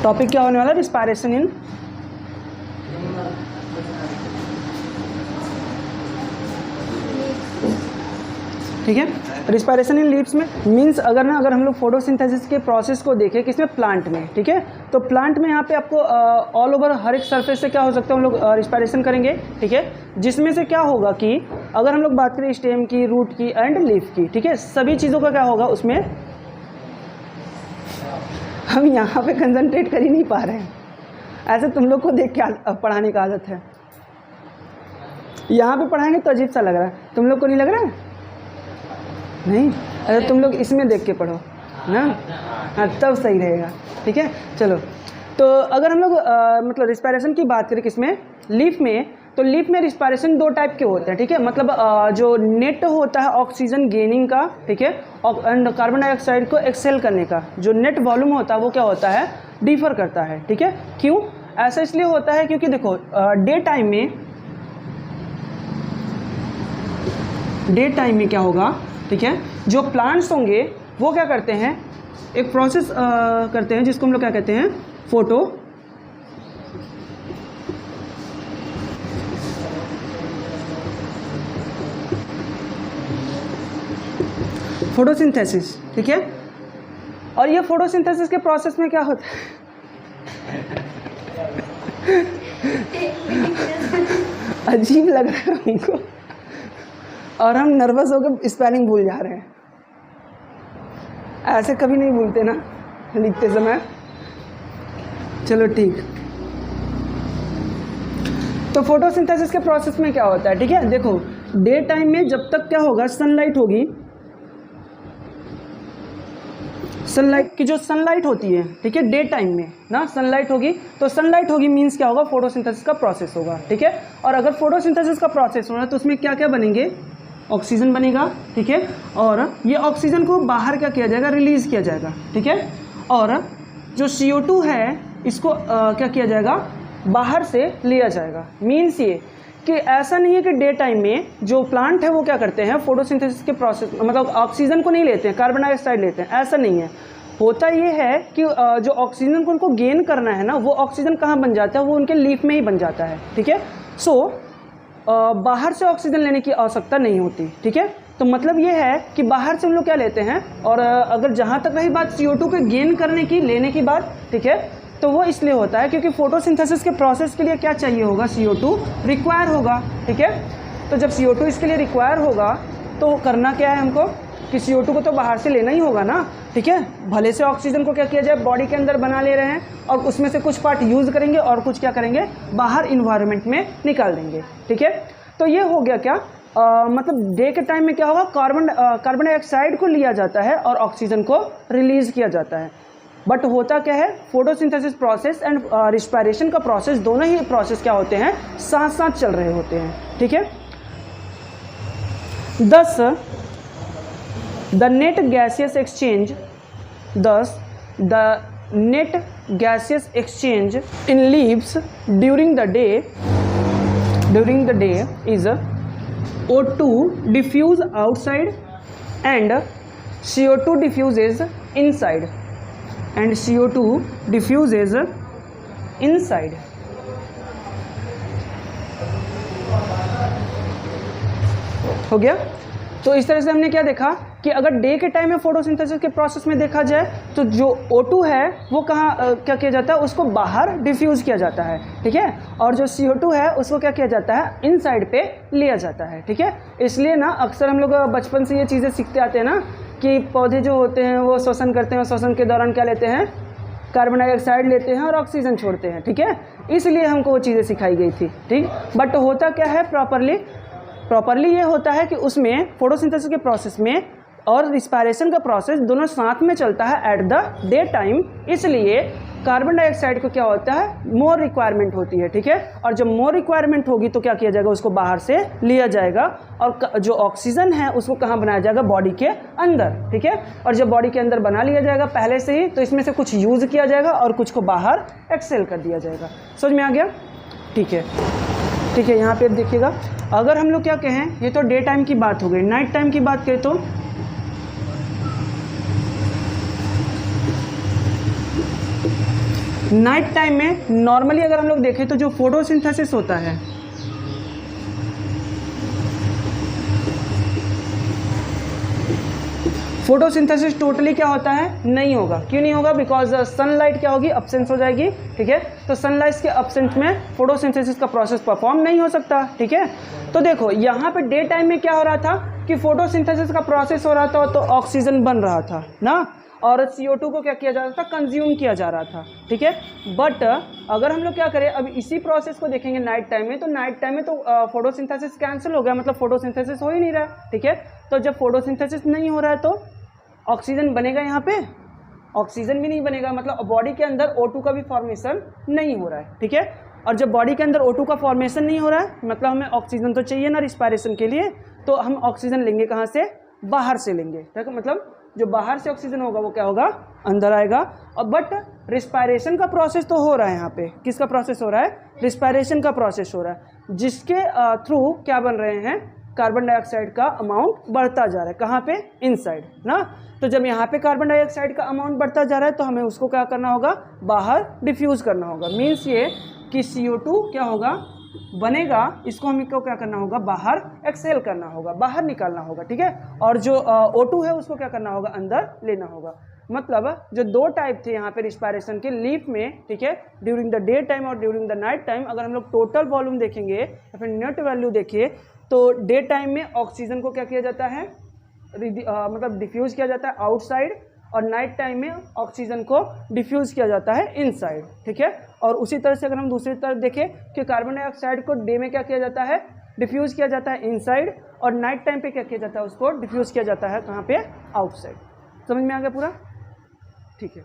Topic क्या होने वाला है? रिस्पायरेशन इन, ठीक है, रिस्पायरेशन इन लीव्स में मीन्स अगर हम लोग फोटोसिंथेसिस के प्रोसेस को देखें किसमें, प्लांट में, ठीक है। तो प्लांट में यहाँ पे आपको ऑल ओवर हर एक सरफेस से क्या हो सकता है, हम लोग रिस्पायरेशन करेंगे, ठीक है। जिसमें से क्या होगा कि अगर हम लोग बात करें स्टेम की, रूट की एंड लीफ की, ठीक है, सभी चीज़ों का क्या होगा उसमें, हम यहाँ पे कंसंट्रेट कर ही नहीं पा रहे हैं। ऐसे तुम लोग को देख के पढ़ाने का आदत है, यहाँ पे पढ़ाएंगे तो अजीब सा लग रहा है, तुम लोग को नहीं लग रहा है? नहीं, अरे तुम लोग इसमें देख के पढ़ो ना, हाँ तब सही रहेगा, ठीक है। चलो, तो अगर हम लोग मतलब रिस्पायरेशन की बात करें किसमें, लीफ में, तो लीफ में रिस्पायरेशन दो टाइप के होते हैं, ठीक है। मतलब जो नेट होता है ऑक्सीजन गेनिंग का, ठीक है, एंड कार्बन डाइऑक्साइड को एक्सेल करने का जो नेट वॉल्यूम होता है वो क्या होता है, डिफर करता है, ठीक है। क्यों ऐसा? इसलिए होता है क्योंकि देखो डे टाइम में क्या होगा, ठीक है, जो प्लांट्स होंगे वो क्या करते हैं, एक प्रोसेस करते हैं जिसको हम लोग क्या कहते हैं, फोटोसिंथेसिस, ठीक है। और ये फोटोसिंथेसिस के प्रोसेस में क्या होता है अजीब लग रहा है हमको, और हम नर्वस होकर स्पेलिंग भूल जा रहे हैं। ऐसे कभी नहीं भूलते ना लिखते समय। चलो ठीक, तो फोटोसिंथेसिस के प्रोसेस में क्या होता है, ठीक है। देखो डे टाइम में जब तक क्या होगा, सनलाइट होगी, सनलाइट की जो सनलाइट होती है, ठीक है, डे टाइम में ना सनलाइट होगी, तो सनलाइट होगी मीन्स क्या होगा, फोटोसिंथेसिस का प्रोसेस होगा, ठीक है। और अगर फोटोसिंथेसिस का प्रोसेस होना है तो उसमें क्या क्या बनेंगे, ऑक्सीजन बनेगा, ठीक है। और ये ऑक्सीजन को बाहर क्या किया जाएगा, रिलीज किया जाएगा, ठीक है। और जो CO2 है इसको क्या किया जाएगा, बाहर से लिया जाएगा। मीन्स ये कि ऐसा नहीं है कि डे टाइम में जो प्लांट है वो क्या करते हैं, फोटोसिंथेसिस के प्रोसेस मतलब ऑक्सीजन को नहीं लेते हैं, कार्बन डाइऑक्साइड लेते हैं, ऐसा नहीं है। होता ये है कि जो ऑक्सीजन को उनको गेन करना है ना, वो ऑक्सीजन कहाँ बन जाता है, वो उनके लीफ में ही बन जाता है, ठीक है। सो बाहर से ऑक्सीजन लेने की आवश्यकता नहीं होती, ठीक है। तो मतलब ये है कि बाहर से हम लोग क्या लेते हैं, और अगर जहाँ तक रही बात CO2 को गेन करने की, लेने की बात, ठीक है, तो वो इसलिए होता है क्योंकि फोटोसिंथेसिस के प्रोसेस के लिए क्या चाहिए होगा, CO2 रिक्वायर होगा, ठीक है। तो जब CO2 इसके लिए रिक्वायर होगा तो करना क्या है हमको कि CO2 को तो बाहर से लेना ही होगा ना, ठीक है। भले से ऑक्सीजन को क्या किया जाए, बॉडी के अंदर बना ले रहे हैं और उसमें से कुछ पार्ट यूज़ करेंगे और कुछ क्या करेंगे, बाहर इन्वायरमेंट में निकाल देंगे, ठीक है। तो ये हो गया क्या, मतलब डे के टाइम में क्या होगा, कार्बन डाइऑक्साइड को लिया जाता है और ऑक्सीजन को रिलीज किया जाता है। बट होता क्या है, फोटोसिंथेसिस प्रोसेस एंड रिस्पायरेशन का प्रोसेस, दोनों ही प्रोसेस क्या होते हैं, साथ साथ चल रहे होते हैं, ठीक है। Thus, the net gaseous exchange in leaves during the day is O2 diffuse outside and CO2 diffuses inside, हो गया। तो इस तरह से हमने क्या देखा कि अगर डे के टाइम में फोटोसिंथेसिस के प्रोसेस में देखा जाए तो जो O2 है वो कहाँ क्या किया जाता है, उसको बाहर डिफ्यूज़ किया जाता है, ठीक है। और जो CO2 है उसको क्या किया जाता है, इनसाइड पे लिया जाता है, ठीक है। इसलिए ना अक्सर हम लोग बचपन से ये चीज़ें सीखते आते हैं ना कि पौधे जो होते हैं वो श्वसन करते हैं, श्वसन के दौरान क्या लेते हैं, कार्बन डाइऑक्साइड लेते हैं और ऑक्सीजन छोड़ते हैं, ठीक है। इसलिए हमको वो चीज़ें सिखाई गई थी, ठीक। बट होता क्या है, प्रॉपरली ये होता है कि उसमें फोटोसिंथेसिस के प्रोसेस में और रिस्पायरेशन का प्रोसेस दोनों साथ में चलता है एट द डे टाइम। इसलिए कार्बन डाइऑक्साइड को क्या होता है, मोर रिक्वायरमेंट होती है, ठीक है। और जब मोर रिक्वायरमेंट होगी तो क्या किया जाएगा, उसको बाहर से लिया जाएगा और जो ऑक्सीजन है उसको कहाँ बनाया जाएगा, बॉडी के अंदर, ठीक है। और जब बॉडी के अंदर बना लिया जाएगा पहले से ही, तो इसमें से कुछ यूज़ किया जाएगा और कुछ को बाहर एक्सेल कर दिया जाएगा। समझ में आ गया, ठीक है। ठीक है, यहाँ पे देखिएगा, अगर हम लोग क्या कहें, ये तो डे टाइम की बात हो गई, नाइट टाइम की बात करें तो नाइट टाइम में नॉर्मली अगर हम लोग देखें तो जो फोटोसिंथेसिस होता है, फोटोसिंथेसिस टोटली क्या होता है, नहीं होगा। क्यों नहीं होगा? बिकॉज सनलाइट क्या होगी, अब्सेंस हो जाएगी। ठीक है, तो सनलाइट के अब्सेंस में फोटोसिंथेसिस का प्रोसेस परफॉर्म नहीं हो सकता। ठीक है, तो देखो यहाँ पे डे टाइम में क्या हो रहा था कि फोटोसिंथेसिस का प्रोसेस हो रहा था तो ऑक्सीजन बन रहा था ना, और CO2 को क्या किया जा रहा था, कंज्यूम किया जा रहा था। ठीक है, बट अगर हम लोग क्या करें, अब इसी प्रोसेस को देखेंगे नाइट टाइम में, तो नाइट टाइम में तो फोटोसिंथेसिस कैंसिल हो गया, मतलब फोटोसिंथेसिस हो ही नहीं रहा है। ठीक है, तो जब फोटोसिंथेसिस नहीं हो रहा है तो ऑक्सीजन बनेगा, यहाँ पे ऑक्सीजन भी नहीं बनेगा, मतलब बॉडी के अंदर O2 का भी फॉर्मेशन नहीं हो रहा है। ठीक है, और जब बॉडी के अंदर O2 का फॉर्मेशन नहीं हो रहा है, मतलब हमें ऑक्सीजन तो चाहिए ना रिस्पायरेशन के लिए, तो हम ऑक्सीजन लेंगे कहाँ से, बाहर से लेंगे। ठीक है, मतलब जो बाहर से ऑक्सीजन होगा वो क्या होगा, अंदर आएगा। और बट रिस्पायरेशन का प्रोसेस तो हो रहा है यहाँ पे, किसका प्रोसेस हो रहा है, रिस्पायरेशन का प्रोसेस हो रहा है, जिसके थ्रू क्या बन रहे हैं, कार्बन डाइऑक्साइड का अमाउंट बढ़ता जा रहा है। कहाँ पे, इनसाइड ना। तो जब यहाँ पे कार्बन डाइऑक्साइड का अमाउंट बढ़ता जा रहा है तो हमें उसको क्या करना होगा, बाहर डिफ्यूज़ करना होगा। मीन्स ये कि CO2 क्या होगा, बनेगा, इसको हमें को क्या करना होगा, बाहर एक्सहेल करना होगा, बाहर निकालना होगा। ठीक है, और जो O2 है उसको क्या करना होगा, अंदर लेना होगा। मतलब जो दो टाइप थे यहाँ पे रिस्पायरेशन के लीफ में, ठीक है, ड्यूरिंग द डे टाइम और ड्यूरिंग द नाइट टाइम, अगर हम लोग टोटल वॉल्यूम देखेंगे या फिर नेट वैल्यू देखिए तो डे टाइम में ऑक्सीजन को क्या किया जाता है, मतलब डिफ्यूज़ किया जाता है आउटसाइड, और नाइट टाइम में ऑक्सीजन को डिफ्यूज़ किया जाता है इनसाइड। ठीक है, और उसी तरह से अगर हम दूसरी तरफ देखें कि कार्बन डाइऑक्साइड को डे में क्या किया जाता है, डिफ्यूज़ किया जाता है इनसाइड, और नाइट टाइम पे क्या किया जाता है, उसको डिफ्यूज़ किया जाता है कहाँ पे, आउटसाइड। समझ में आ गया पूरा? ठीक है।